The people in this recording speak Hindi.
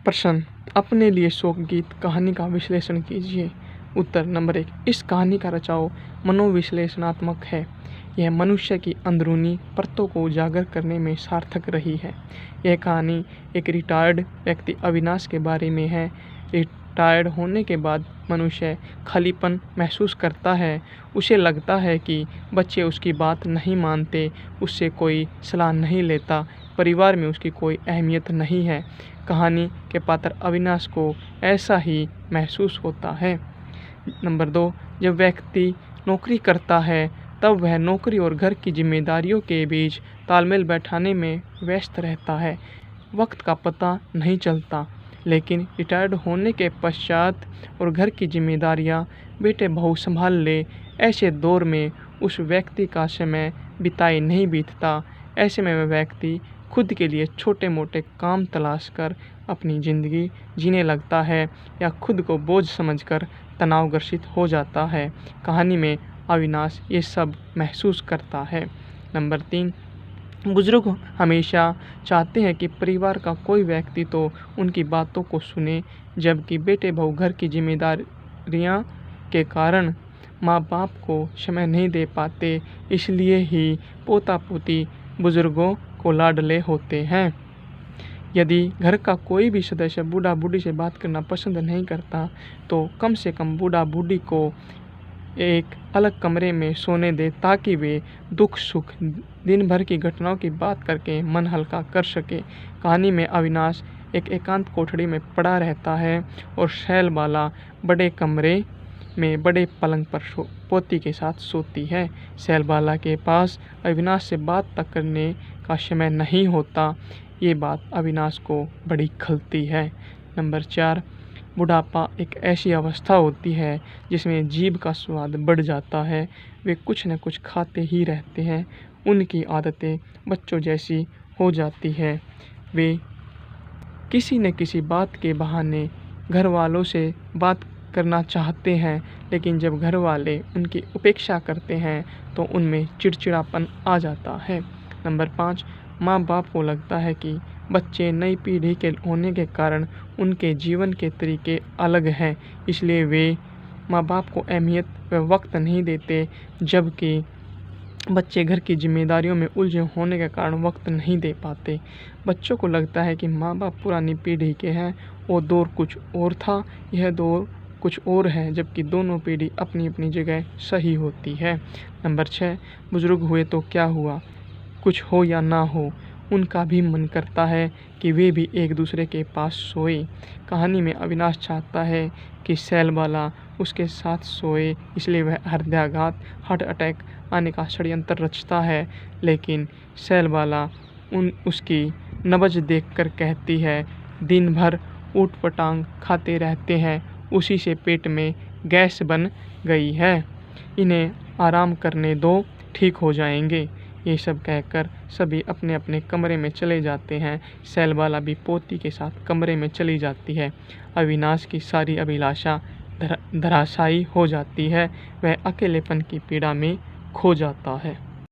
प्रश्न, अपने लिए शोक गीत कहानी का विश्लेषण कीजिए। उत्तर नंबर 1, इस कहानी का रचाव मनोविश्लेषणात्मक है। यह मनुष्य की अंदरूनी परतों को उजागर करने में सार्थक रही है। यह कहानी एक रिटायर्ड व्यक्ति अविनाश के बारे में है। रिटायर्ड होने के बाद मनुष्य खालीपन महसूस करता है। उसे लगता है कि बच्चे उसकी बात नहीं मानते, उससे कोई सलाह नहीं लेता, परिवार में उसकी कोई अहमियत नहीं है। कहानी के पात्र अविनाश को ऐसा ही महसूस होता है। नंबर 2, जब व्यक्ति नौकरी करता है तब वह नौकरी और घर की जिम्मेदारियों के बीच तालमेल बैठाने में व्यस्त रहता है। वक्त का पता नहीं चलता, लेकिन रिटायर्ड होने के पश्चात और घर की जिम्मेदारियां बेटे बहू संभाल ले, ऐसे दौर में उस व्यक्ति का समय बिताए नहीं बीतता। ऐसे में वह व्यक्ति खुद के लिए छोटे मोटे काम तलाश कर अपनी ज़िंदगी जीने लगता है या खुद को बोझ समझकर तनावग्रसित हो जाता है। कहानी में अविनाश ये सब महसूस करता है। नंबर 3, बुजुर्ग हमेशा चाहते हैं कि परिवार का कोई व्यक्ति तो उनकी बातों को सुने, जबकि बेटे बहू घर की जिम्मेदारियां के कारण माँ बाप को समय नहीं दे पाते। इसलिए ही पोता पोती बुजुर्गों को लाडले होते हैं। यदि घर का कोई भी सदस्य बूढ़ा बूढ़ी से बात करना पसंद नहीं करता, तो कम से कम बूढ़ा बूढ़ी को एक अलग कमरे में सोने दे, ताकि वे दुख सुख दिन भर की घटनाओं की बात करके मन हल्का कर सके। कहानी में अविनाश एक एकांत कोठरी में पड़ा रहता है और शैलबाला बड़े कमरे में बड़े पलंग पर पोती के साथ सोती है। शैलबाला के पास अविनाश से बात तक करने का समय नहीं होता। ये बात अविनाश को बड़ी खलती है। नंबर 4, बुढ़ापा एक ऐसी अवस्था होती है जिसमें जीभ का स्वाद बढ़ जाता है। वे कुछ न कुछ खाते ही रहते हैं। उनकी आदतें बच्चों जैसी हो जाती है। वे किसी न किसी बात के बहाने घर वालों से बात करना चाहते हैं, लेकिन जब घर वाले उनकी उपेक्षा करते हैं तो उनमें चिड़चिड़ापन आ जाता है। नंबर 5, माँ बाप को लगता है कि बच्चे नई पीढ़ी के होने के कारण उनके जीवन के तरीके अलग हैं, इसलिए वे माँ बाप को अहमियत व वक्त नहीं देते, जबकि बच्चे घर की जिम्मेदारियों में उलझे होने के कारण वक्त नहीं दे पाते। बच्चों को लगता है कि माँ बाप पुरानी पीढ़ी के हैं, वो दौर कुछ और था, यह दौर कुछ और है, जबकि दोनों पीढ़ी अपनी अपनी जगह सही होती है। नंबर 6, बुजुर्ग हुए तो क्या हुआ, कुछ हो या ना हो, उनका भी मन करता है कि वे भी एक दूसरे के पास सोए। कहानी में अविनाश चाहता है कि शैलबाला उसके साथ सोए, इसलिए वह हृदयाघात हार्ट अटैक आने का षड्यंत्र रचता है, लेकिन शैलबाला उसकी नब्ज देखकर कहती है, दिन भर ऊट पटांग खाते रहते हैं, उसी से पेट में गैस बन गई है, इन्हें आराम करने दो, ठीक हो जाएंगे। ये सब कहकर सभी अपने अपने कमरे में चले जाते हैं। शैलबाला भी पोती के साथ कमरे में चली जाती है। अविनाश की सारी अभिलाषा धराशायी हो जाती है। वह अकेलेपन की पीड़ा में खो जाता है।